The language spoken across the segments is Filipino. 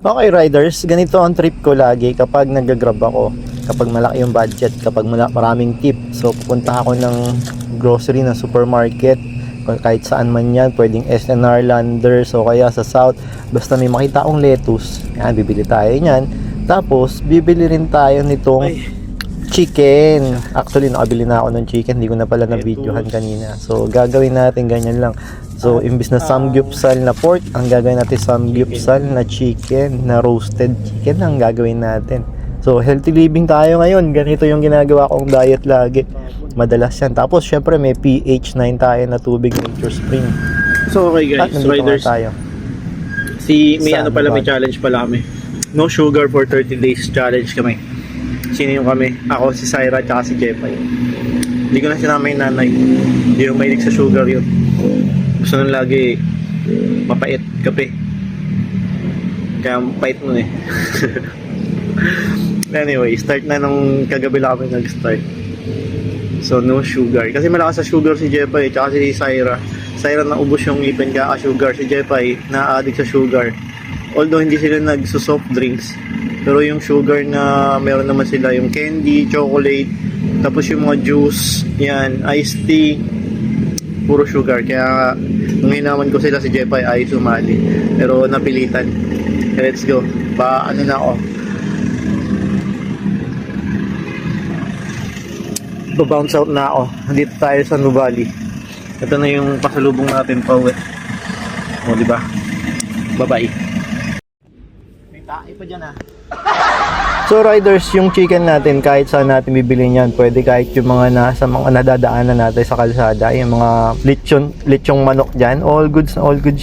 Okay riders, ganito ang trip ko lagi kapag nag-grab ako. Kapag malaki yung budget, kapag maraming tip. So pupunta ako ng grocery ng supermarket. Kahit saan man yan, pwedeng SNR, Landers o kaya sa South. Basta may makita akong lettuce, yan, bibili tayo yan. Tapos bibili rin tayo nitong chicken. Actually nakabili na ako ng chicken, hindi ko na pala na-videohan kanina. So gagawin natin ganyan lang. So imbis na samgyupsal na pork, ang gagawin natin samgyupsal na chicken, na roasted chicken ang gagawin natin. So healthy living tayo ngayon, ganito yung ginagawa kong diet lagi. Madalas yan. Tapos syempre may pH 9 tayo na tubig, Nature Spring. So okay guys, riders, tayo. may ano pala, may challenge pala kami. No sugar for 30 days challenge kami. Sino yung kami? Ako, si Syra, at si Jepay. Hindi ko na sinama yung nanay. Hindi yung mahilig sa sugar yun. Gusto nung lagi mapait kape. Kaya mapait nun eh. Anyway, start na nung kagabi lang kami nag-start. So no sugar. Kasi malakas sa sugar si Jepay, tsaka si Syra. Syra naubos yung ipin kaka-sugar. Si Jepay na-addict sa sugar. Although hindi sila nagso-soft drinks, pero yung sugar na meron naman sila, yung candy, chocolate, tapos yung mga juice, yan, iced tea, puro sugar. Kaya nung hinaman ko sila, si Jepay ay sumali, pero napilitan. Let's go. Ano na ako, bounce out na ako. Dito tayo sa Nuvali. Ito na yung pasalubong natin pa uwi. O diba, bye bye. May tae pa dyan ah. So riders, yung chicken natin kahit saan natin bibili niyan, pwede kahit yung mga nasa mga nadadaanan natin sa kalsada, yung mga lechong manok diyan, all goods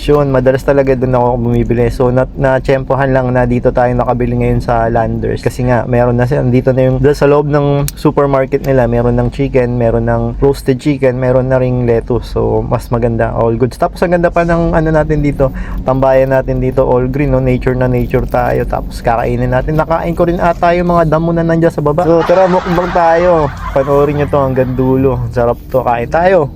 yun. Madalas talaga doon ako bumibili. So na-tsempohan lang na dito tayo nakabili ngayon sa Landers kasi nga meron na sila dito na yung sa loob ng supermarket nila, meron ng chicken, meron ng roasted chicken, meron na ring lettuce. So mas maganda, all goods. Tapos ang ganda pa ng ano natin dito, tambayan natin dito, all green, no? Nature na nature tayo. Tapos kakainin natin. Nakain ko rin tayo mga damo na nandiyan sa baba. So tara, mukbang tayo. Panoorin nyo to hanggang dulo. Sarap to, kain tayo.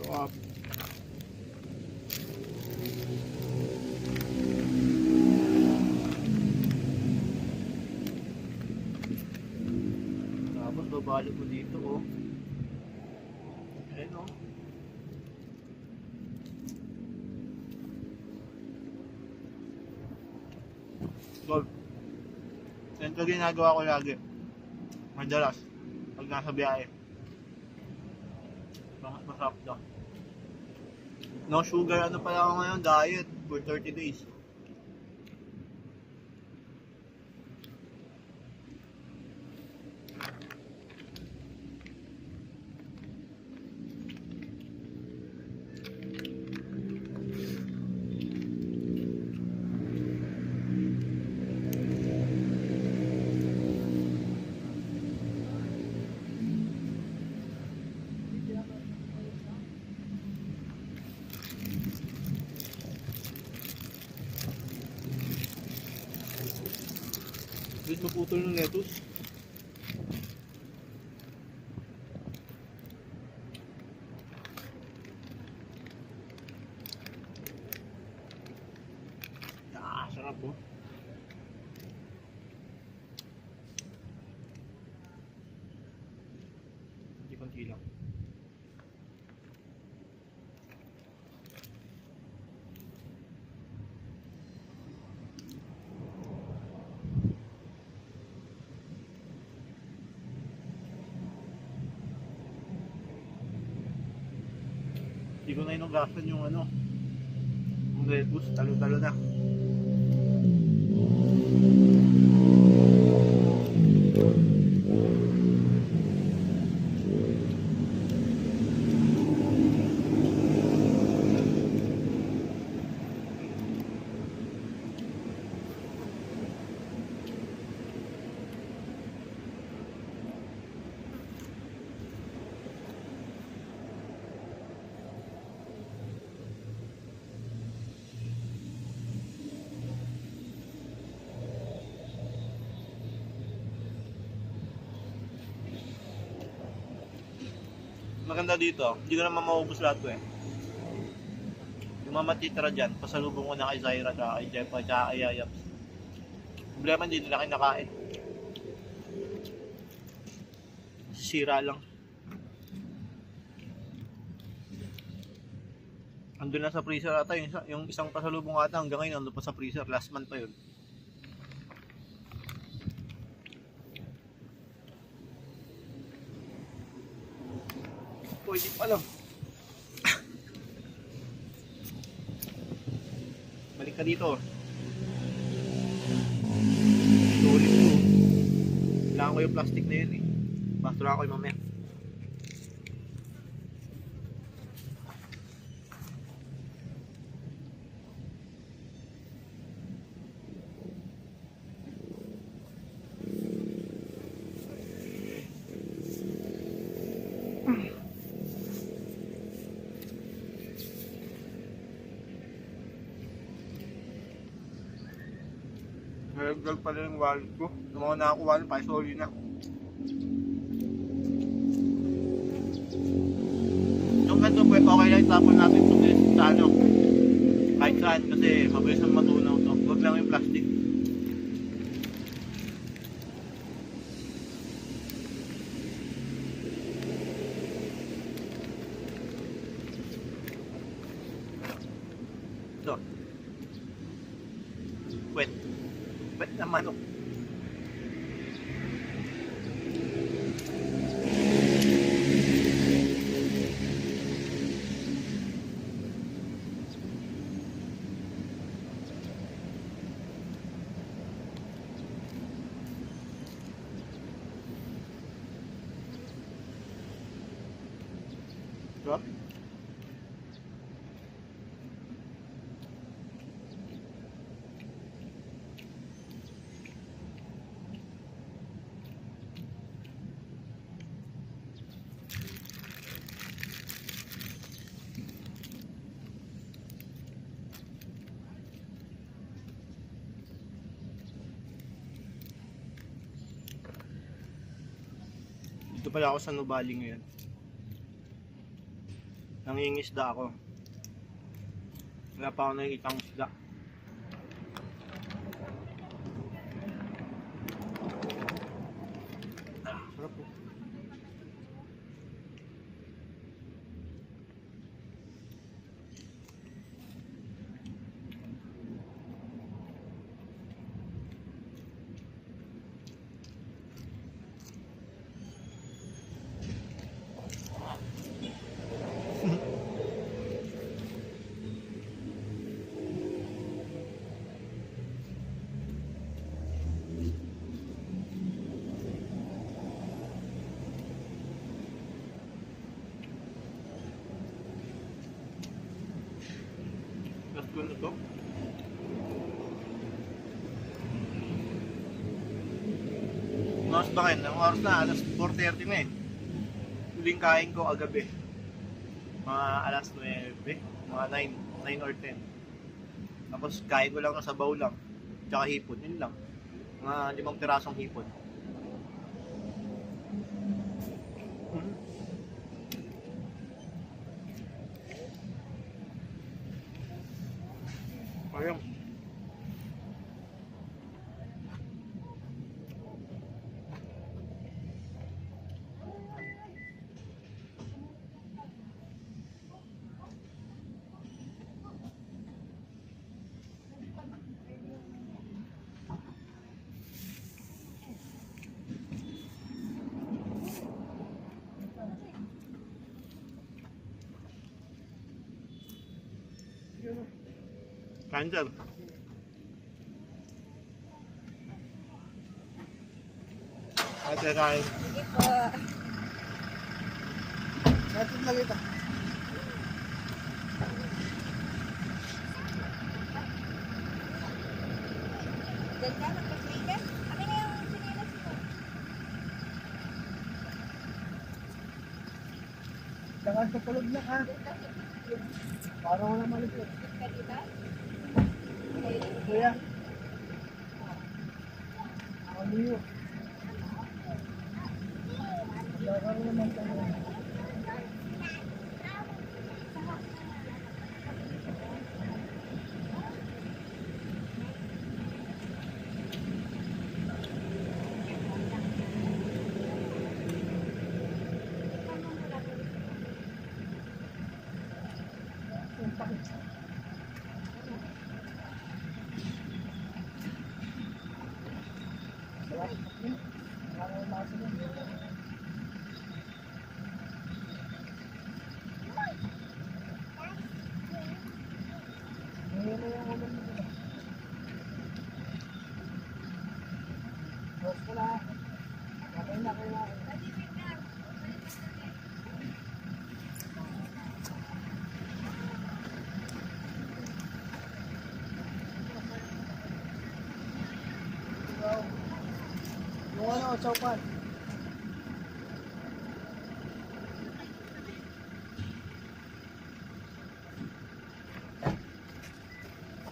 Sarap. Tapos babalik mo dito oh. Ayan oh. Gold. Yan ito ginagawa ko lagi. Madalas. Pag nasa biyahe. Masarap daw. No sugar, ano pala ako ngayon, diet for 30 days. Gusto putol ng lettuce. Sarap po. Konti lang. Hindi ko na inugasan yung ano, yung lettuce, talo-talo na. maganda dito, hindi ko naman maubos lahat ko eh. Yung mga matitira dyan, pasalubong ko na kay Zaira, tsaka kay Jeff, tsaka kay Yayaps. Problema hindi nila kinakain. Sira lang. Andun na sa freezer ata, yung isang pasalubong ata hanggang ngayon andun pa sa freezer, last month pa yun. Pwede pa lang. Balik ka dito. Sulit ko. Kailangan ko yung plastic na yun eh. Basura ko yung mamaya. Nagdag pala yung wallet ko. Yung mga nakakuha ng paisoli na. Yung ganito po, okay lang itapon natin ito sa ano. Kahit saan kasi mabilis ang matunaw to. Huwag lang yung plastic. Ito. Wet. Wet na manok. Diba? Dito pala ako sa Nubali ngayon. Nangingisda ako. Wala pa ako nakikitang isda. Sarap po. Last one na to. Mas bakit? Ang oras na, alas 4:30 na eh. Huling kain ko agabi. Mga alas 9, mga 9 or 10. Tapos kain ko lang ng sabaw lang. Tsaka hipon, yun lang. Mga 5 pirasong hipon. Ayun. Kain dyan. Ate, kain. Sige po. Natin lang ito. Diyan ka, magpa-speaker. Akin na yung sinilas mo. Saka sa tulog na ha. Parang wala malipot. Ka dito? Kuya. Ano yun? Laro naman tayo. Yung ano, chowpan.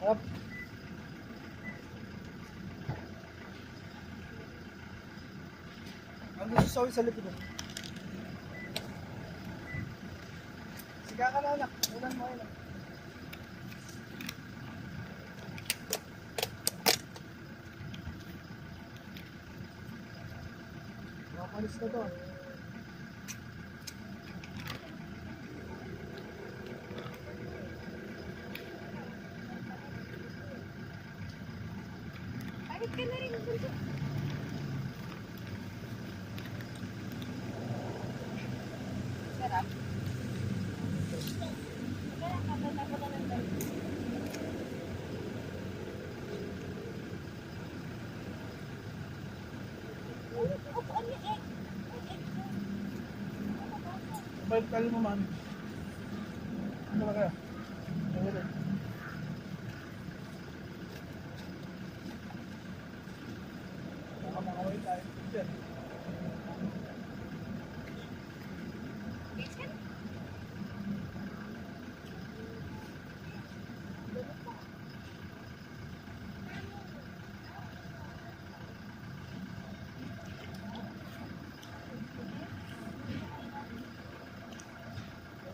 Sarap. Ano si Sawi sa likod? Siga ka na anak. Ulan mo anak. Nakapalis na to. Bakit ka na rin bunso? Sarap. Kaya kakanta ko na lang tayo. Ano yung egg? Ang egg ko. Balik tayo mo mami. Ano ba kaya? Ano baka makaway tayo. Diyan. Bitch ka na.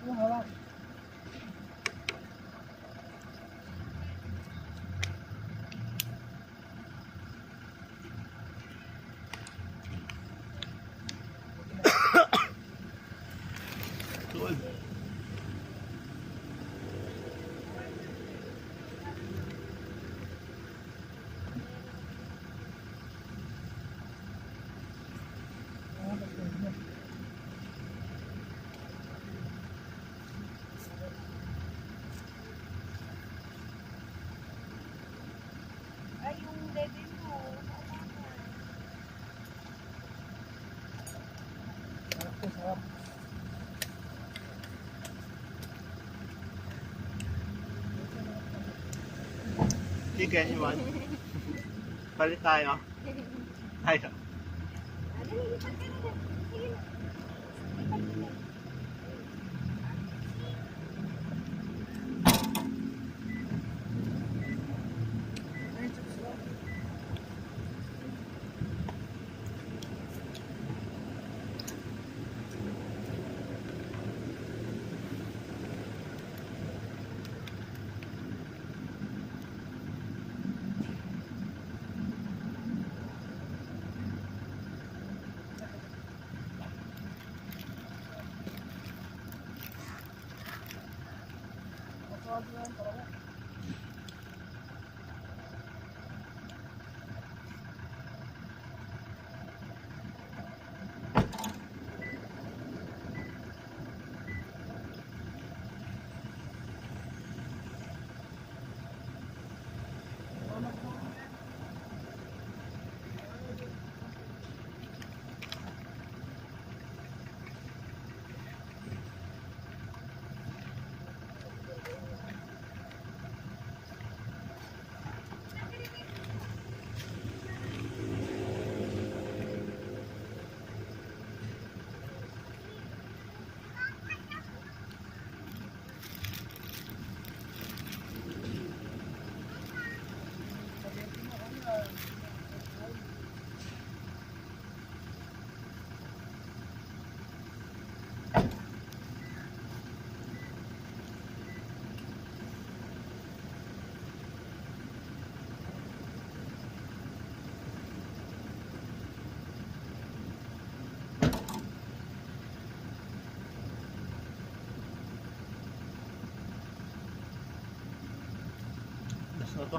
Ano hawak? Ay, yung level mo. Sarap to, sarap. Chicken, you want? Palit tayo. Tayo. Ano, lipat ka na dyan. Sige na. Lipat ka na. Das na to.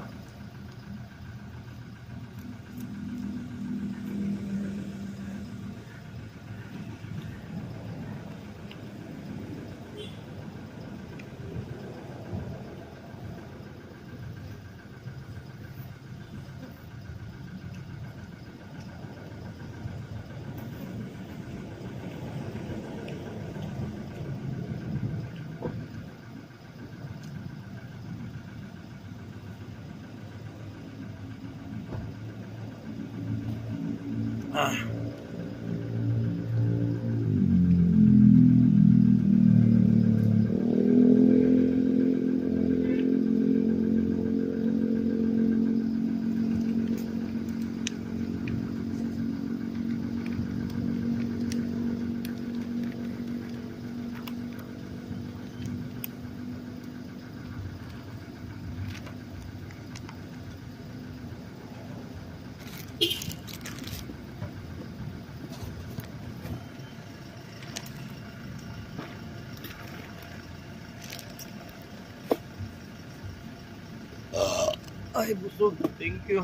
Ay, busog. Thank you.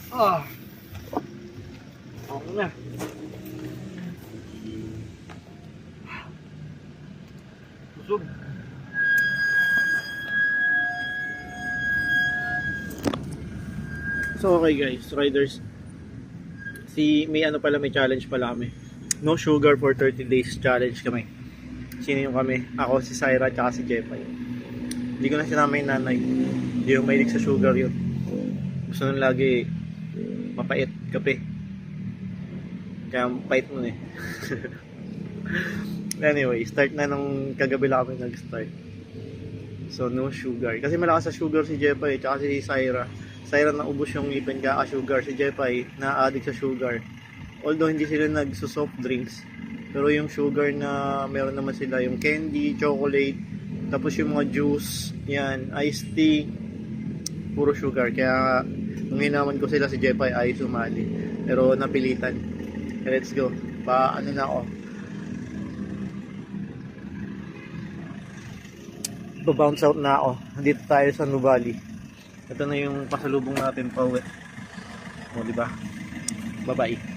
Ah. Ako na. Busog. So okay guys, riders. May ano pala, may challenge pala kami. No sugar for 30 days challenge kami. Sino yung kami? Ako, si Syra, tsaka si Jepay. Hindi ko na sinama yung nanay. Hindi yung mahilig sa sugar yun. Gusto nun lagi mapait kape. Kaya pait nun eh. Anyway, start na nung kagabi lang kami nag-start. So no sugar. Kasi malakas sa sugar si Jepay tsaka si Syra. Syra naubos yung ipin kaka-sugar. Si Jepay na-addict sa sugar. Although hindi sila nagso-soft drinks. Pero yung sugar na meron naman sila, yung candy, chocolate, tapos yung mga juice, yan, iced tea, puro sugar. Kaya nung hinaman ko sila, si Jepay ay sumali. Pero napilitan. Let's go. Ano na ako. Bounce out na ako. Dito tayo sa Nuvali. Ito na yung pasalubong natin pa uwi. O, diba? Bye-bye.